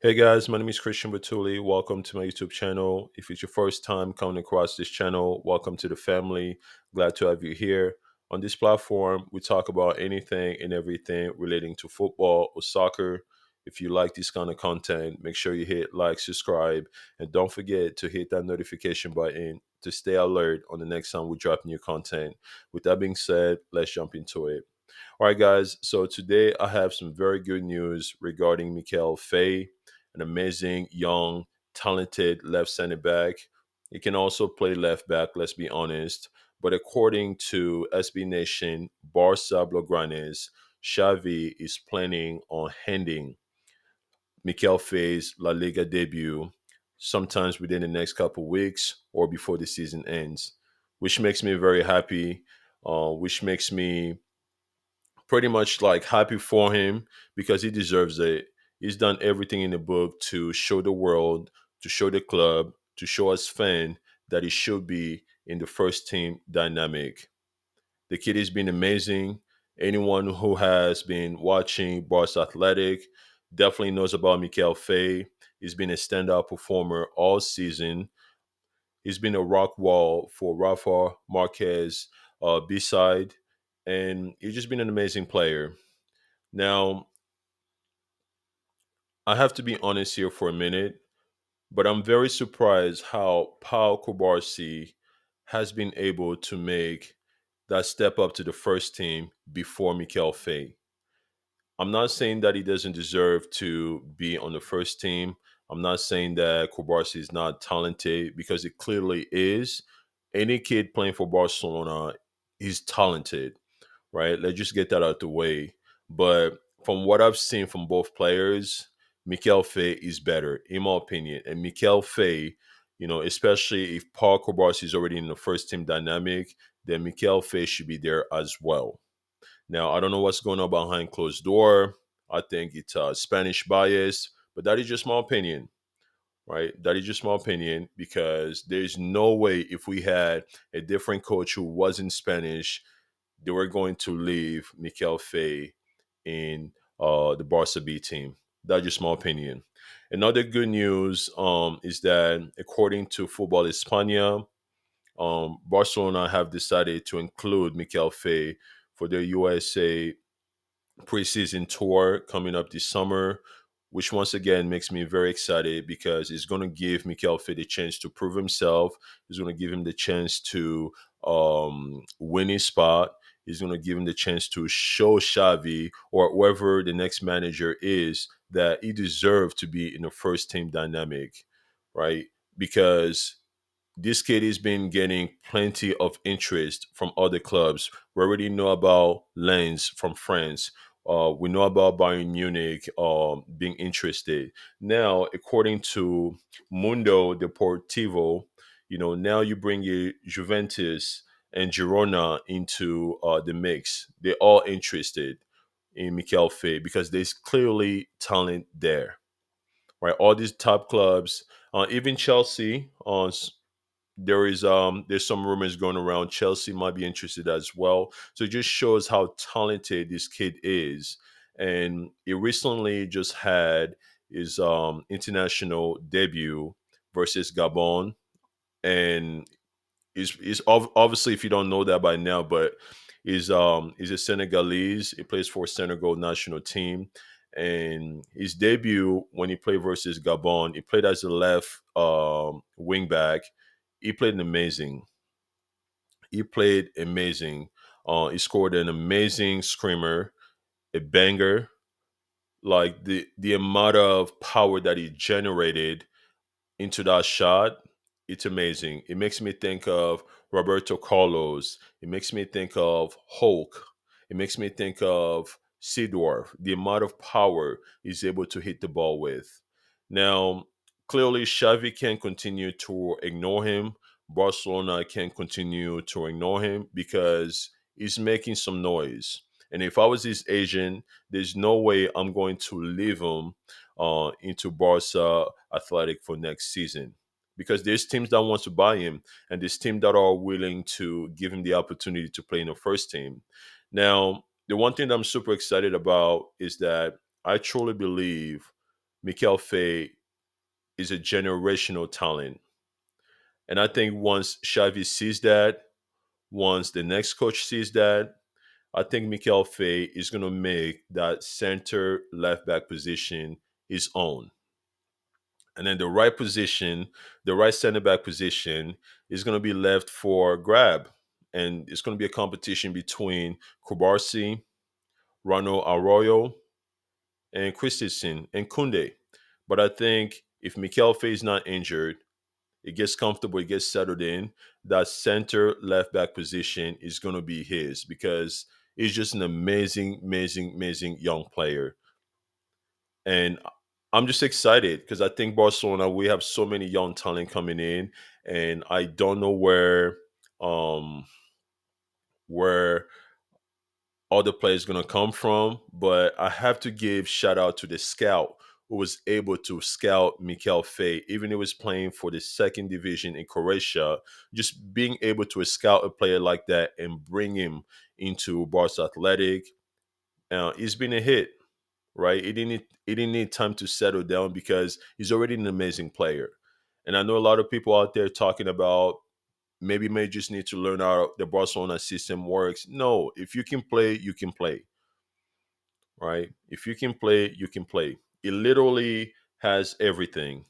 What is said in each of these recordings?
Hey guys, my name is Christian Batuli. Welcome to my YouTube channel. If it's your first time coming across this channel, welcome to the family. Glad to have you here. On this platform, we talk about anything and everything relating to football or soccer. If you like this kind of content, make sure you hit like, subscribe, and don't forget to hit that notification button to stay alert on the next time we drop new content. With that being said, let's jump into it. All right, guys. So today I have some very good news regarding Mikayil Faye, an amazing, young, talented left center back. He can also play left back, let's be honest. But according to SB Nation, Barca Blaugranes, Xavi is planning on handing Mikayil Faye's La Liga debut sometimes within the next couple weeks or before the season ends, which makes me very happy, which makes me pretty much like happy for him because he deserves it. He's done everything in the book to show the world, to show the club, to show us fan that he should be in the first team dynamic. The kid has been amazing. Anyone who has been watching Barca Athletic definitely knows about Mikayil Faye. He's been a standout performer all season. He's been a rock wall for Rafa Marquez B-side, and he's just been an amazing player. Now, I have to be honest here for a minute, but I'm very surprised how Pau Kubarsi has been able to make that step up to the first team before Mikel Faye. I'm not saying that he doesn't deserve to be on the first team. I'm not saying that Kubarsi is not talented because it clearly is. Any kid playing for Barcelona is talented, right? Let's just get that out the way. But from what I've seen from both players, Mikel Faye is better, in my opinion. And Mikel Faye, especially if Paul Kobarsi is already in the first team dynamic, then Mikel Faye should be there as well. Now, I don't know what's going on behind closed door. I think it's Spanish bias, but that is just my opinion, right? That is just my opinion because there's no way if we had a different coach who wasn't Spanish they were going to leave Mikel Faye in the Barca B team. That's just my opinion. Another good news is that according to Football España, Barcelona have decided to include Mikel Faye for their USA preseason tour coming up this summer, which once again makes me very excited because it's going to give Mikel Fit a chance to prove himself. It's going to give him the chance to win his spot. It's going to give him the chance to show Xavi or whoever the next manager is that he deserves to be in the first team dynamic, right? Because this kid has been getting plenty of interest from other clubs. We already know about Lens from France. We know about Bayern Munich being interested. Now, according to Mundo Deportivo, now you bring your Juventus and Girona into the mix. They're all interested in Mikel Faye because there's clearly talent there, right? All these top clubs, even Chelsea, there's some rumors going around Chelsea might be interested as well. So it just shows how talented this kid is. And he recently just had his international debut versus Gabon. And obviously, if you don't know that by now, but he's a Senegalese. He plays for Senegal national team. And his debut when he played versus Gabon, he played as a left wing back. He played amazing. He played amazing. He scored an amazing screamer, a banger. Like the amount of power that he generated into that shot, it's amazing. It makes me think of Roberto Carlos. It makes me think of Hulk. It makes me think of Seedorf. The amount of power he's able to hit the ball with. Now, clearly, Xavi can't continue to ignore him. Barcelona can't continue to ignore him because he's making some noise. And if I was his agent, there's no way I'm going to leave him into Barca Athletic for next season because there's teams that want to buy him and there's teams that are willing to give him the opportunity to play in the first team. Now, the one thing that I'm super excited about is that I truly believe Mikayil Faye is a generational talent. And I think once Xavi sees that, once the next coach sees that, I think Mikayil Faye is going to make that center left back position his own. And then the right position, the right center back position, is going to be left for grab. And it's going to be a competition between Kubarsi, Rano Arroyo, and Christensen and Kunde. But I think if Mikel Faye is not injured, it gets comfortable, it gets settled in, that center left back position is going to be his because he's just an amazing, amazing, amazing young player. And I'm just excited because I think Barcelona, we have so many young talent coming in, and I don't know um where all the players going to come from, but I have to give shout out to the scout who was able to scout Mikayil Faye, even though he was playing for the second division in Croatia. Just being able to scout a player like that and bring him into Barca Athletic, it's been a hit, right? It didn't need time to settle down because he's already an amazing player. And I know a lot of people out there talking about maybe may just need to learn how the Barcelona system works. No, if you can play, you can play, right? If you can play, you can play. It literally has everything.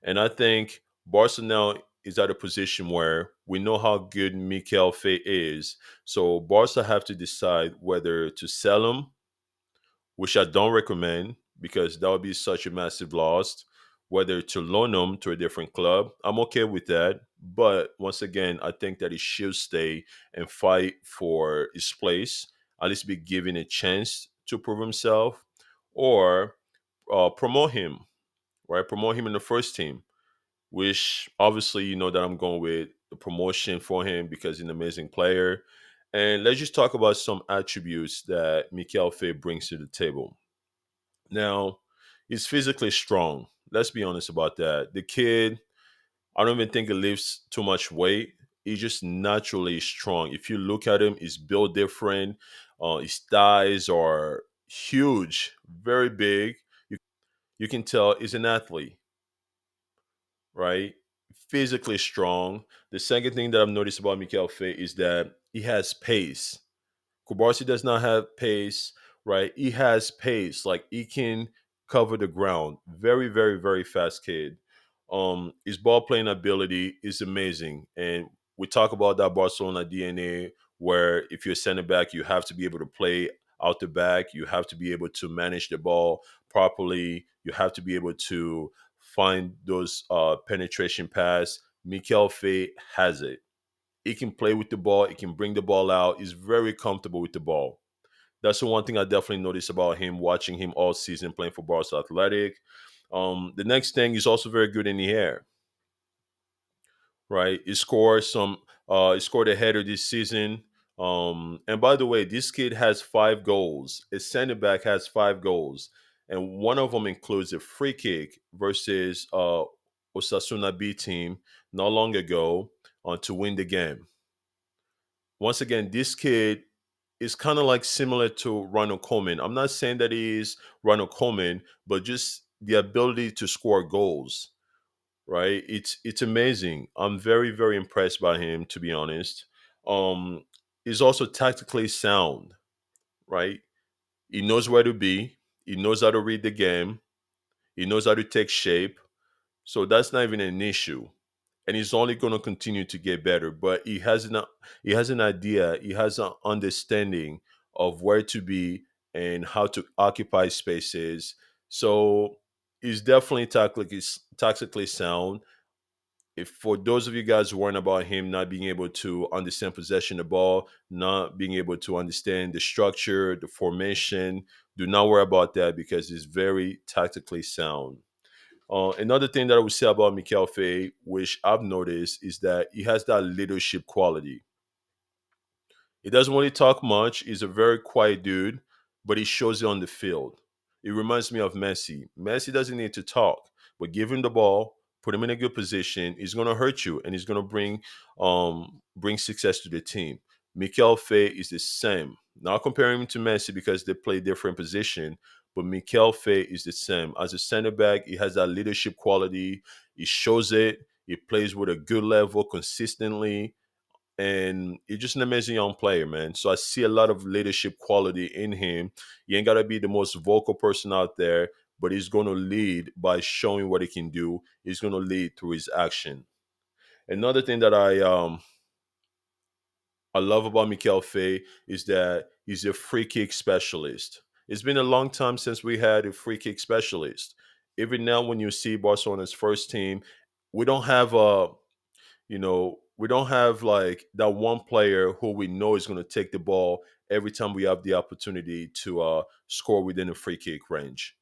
And I think Barca now is at a position where we know how good Mikel Faye is. So Barca have to decide whether to sell him, which I don't recommend because that would be such a massive loss. Whether to loan him to a different club, I'm okay with that. But once again, I think that he should stay and fight for his place, at least be given a chance to prove himself, or promote him, right? Promote him in the first team, which obviously you know that I'm going with the promotion for him because he's an amazing player. And let's just talk about some attributes that Mikel Faye brings to the table. Now, he's physically strong. Let's be honest about that. The kid, I don't even think he lifts too much weight. He's just naturally strong. If you look at him, he's built different. His thighs are huge, very big. You can tell he's an athlete, right? Physically strong. The second thing that I've noticed about Mikel Faye is that he has pace. Kubarsi does not have pace, right? He has pace. Like he can cover the ground. Very, very, very fast kid. His ball playing ability is amazing. And we talk about that Barcelona DNA where if you're a center back, you have to be able to play out the back. You have to be able to manage the ball properly. You have to be able to find those penetration pass. Mikel Faye has it. He can play with the ball. He can bring the ball out. He's very comfortable with the ball. That's the one thing I definitely noticed about him watching him all season playing for Barca Athletic. The next thing, he's also very good in the air, right? He scored some. He scored a header this season. And by the way, this kid has 5 goals. His center back has 5 goals, and one of them includes a free kick versus Osasuna B team not long ago to win the game. Once again, this kid is kind of like similar to Ronald Koeman. I'm not saying that he is Ronald Koeman, but just the ability to score goals, right? It's amazing. I'm very, very impressed by him, to be honest. Um, he's also tactically sound, right? He knows where to be. He knows how to read the game. He knows how to take shape. So that's not even an issue. And he's only going to continue to get better. But he has an idea. He has an understanding of where to be and how to occupy spaces. So he's definitely tactically sound. If for those of you guys worrying about him not being able to understand possession of the ball, not being able to understand the structure, the formation, do not worry about that because he's very tactically sound. Another thing that I would say about Mikel Faye, which I've noticed, is that he has that leadership quality. He doesn't really talk much. He's a very quiet dude, but he shows it on the field. It reminds me of Messi. Messi doesn't need to talk, but give him the ball, put him in a good position. He's going to hurt you, and he's going to bring success to the team. Mikel Faye is the same. Not comparing him to Messi because they play different position, but Mikayil Faye is the same. As a center back, he has that leadership quality. He shows it. He plays with a good level consistently, and he's just an amazing young player, man. So I see a lot of leadership quality in him. He ain't gotta be the most vocal person out there, but he's gonna lead by showing what he can do. He's gonna lead through his action. Another thing that I love about Mikayil Faye is that he's a free kick specialist. It's been a long time since we had a free kick specialist. Even now, when you see Barcelona's first team, we don't have a we don't have like that one player who we know is going to take the ball every time we have the opportunity to score within a free kick range.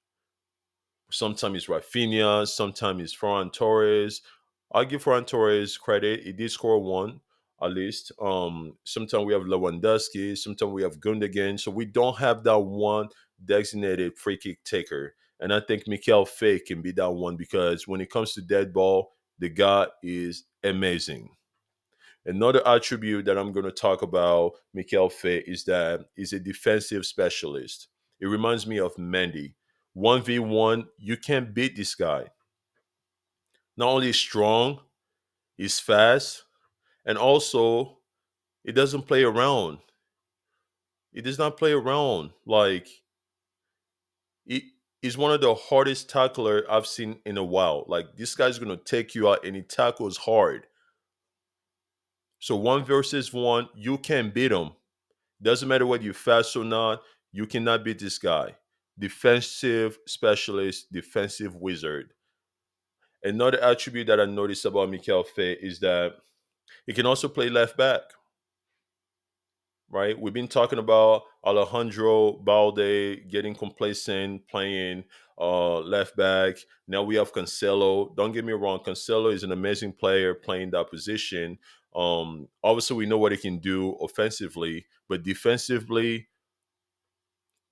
Sometimes it's Rafinha, sometimes it's Ferran Torres. I'll give Ferran Torres credit. He did score one at least. Sometimes we have Lewandowski, sometimes we have Gundogan. So we don't have that one designated free kick taker. And I think Mikayil Faye can be that one because when it comes to dead ball, the guy is amazing. Another attribute that I'm going to talk about Mikayil Faye is that he's a defensive specialist. It reminds me of Mendy. 1v1, you can't beat this guy. Not only is strong, he's fast, and also he doesn't play around. He does not play around. Like he, he's one of the hardest tackler I've seen in a while. Like this guy's gonna take you out and he tackles hard. So one versus one, you can't beat him. Doesn't matter whether you're fast or not, you cannot beat this guy. Defensive specialist, defensive wizard. Another attribute that I noticed about Mikayil Faye is that he can also play left back, right? We've been talking about Alejandro Balde getting complacent, playing left back. Now we have Cancelo. Don't get me wrong, Cancelo is an amazing player playing that position. Obviously, we know what he can do offensively, but defensively,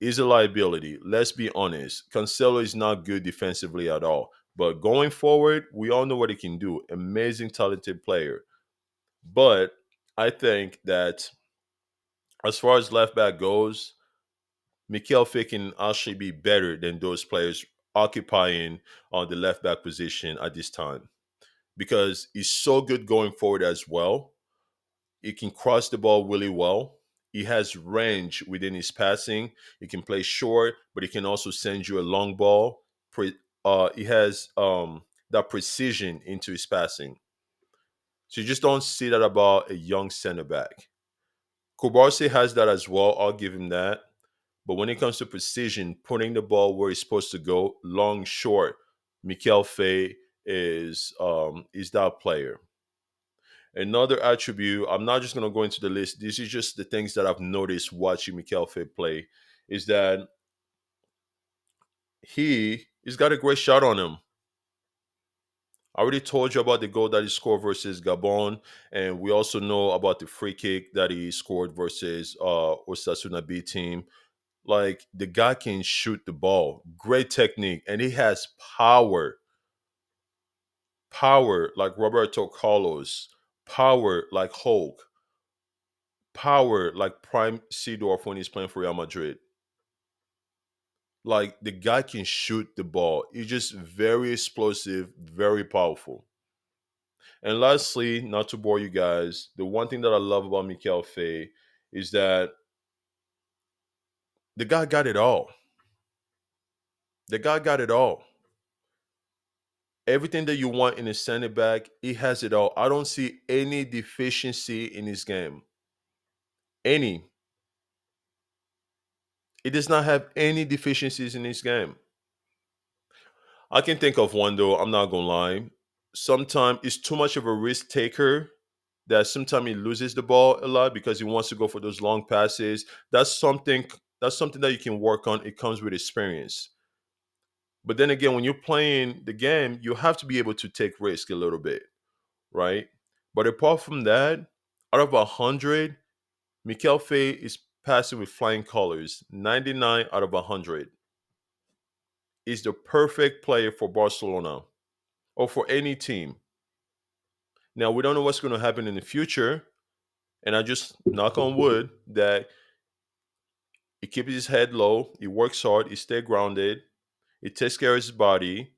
is a liability. Let's be honest. Cancelo is not good defensively at all. But going forward, we all know what he can do. Amazing, talented player. But I think that as far as left back goes, Mikayil Faye can actually be better than those players occupying on the left back position at this time because he's so good going forward as well. He can cross the ball really well. He has range within his passing. He can play short, but he can also send you a long ball. He has that precision into his passing. So you just don't see that about a young center back. Kubarsi has that as well. I'll give him that. But when it comes to precision, putting the ball where it's supposed to go, long, short, Mikayil Faye is that player. Another attribute, I'm not just going to go into the list. This is just the things that I've noticed watching Mikayil Faye play, is that he's got a great shot on him. I already told you about the goal that he scored versus Gabon, and we also know about the free kick that he scored versus Osasuna B team. Like the guy can shoot the ball, great technique, and he has power, power like Roberto Carlos, power like Hulk, power like Prime Seedorf when he's playing for Real Madrid. Like the guy can shoot the ball. He's just very explosive, very powerful. And lastly, not to bore you guys, the one thing that I love about Mikayil Faye is that the guy got it all. The guy got it all. Everything that you want in a center back, he has it all. I don't see any deficiency in his game. Any. He does not have any deficiencies in his game. I can think of one though, I'm not gonna lie. Sometimes it's too much of a risk taker that sometimes he loses the ball a lot because he wants to go for those long passes. That's something that you can work on. It comes with experience. But then again, when you're playing the game, you have to be able to take risk a little bit, right? But apart from that, out of 100, Mikayil Faye is passing with flying colors. 99 out of 100 is the perfect player for Barcelona or for any team. Now we don't know what's going to happen in the future, and I just knock on wood that He keeps his head low. He works hard. He stay grounded. He takes care of his body.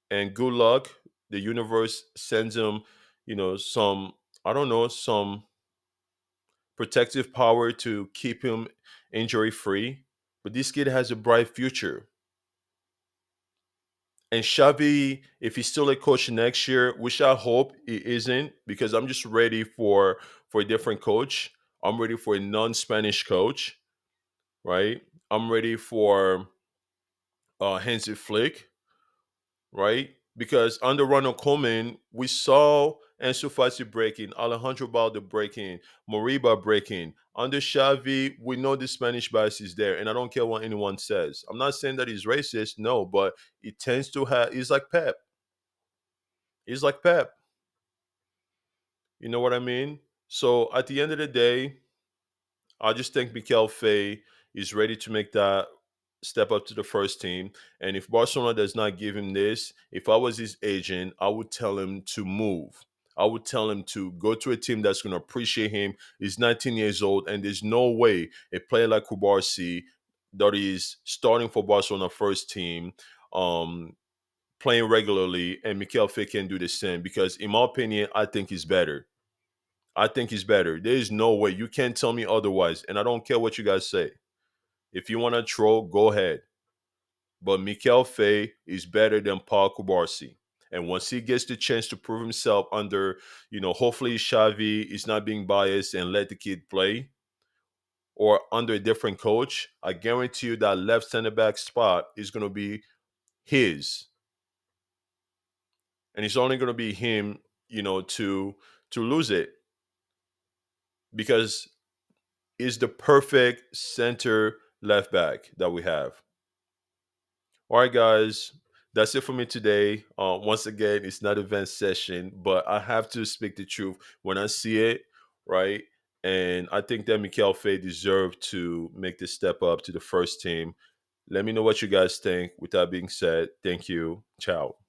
And good luck. The universe sends him, some, I don't know, some protective power to keep him injury free. But this kid has a bright future. And Xavi, if he's still a coach next year, which I hope he isn't, because I'm just ready for a different coach. I'm ready for a non-Spanish coach, right? I'm ready for Hansi Flick, right? Because under Ronald Koeman, we saw Ansu Fati breaking, Alejandro Balde breaking, Moriba breaking. Under Xavi, we know the Spanish bias is there, and I don't care what anyone says. I'm not saying that he's racist, no, but he tends to have. He's like Pep. He's like Pep. You know what I mean? So at the end of the day, I just think Mikayil Faye is ready to make that step up to the first team. And if Barcelona does not give him this, if I was his agent, I would tell him to move. I would tell him to go to a team that's going to appreciate him. He's 19 years old, and there's no way a player like Kubarsi that is starting for Barcelona first team, um, playing regularly, and Mikayil Faye can do the same. Because in my opinion, I think he's better. I think he's better. There is no way. You can't tell me otherwise. And I don't care what you guys say. If you want to troll, go ahead. But Mikayil Faye is better than Paul Kubarsi. And once he gets the chance to prove himself under, hopefully Xavi is not being biased and let the kid play, or under a different coach, I guarantee you that left center back spot is going to be his. And it's only going to be him, to lose it, because is the perfect center left back that we have. All right, guys, that's it for me today. Once again, it's not a vent session, but I have to speak the truth when I see it, right? And I think that Mikayil Faye deserved to make this step up to the first team. Let me know what you guys think. With that being said, thank you. Ciao.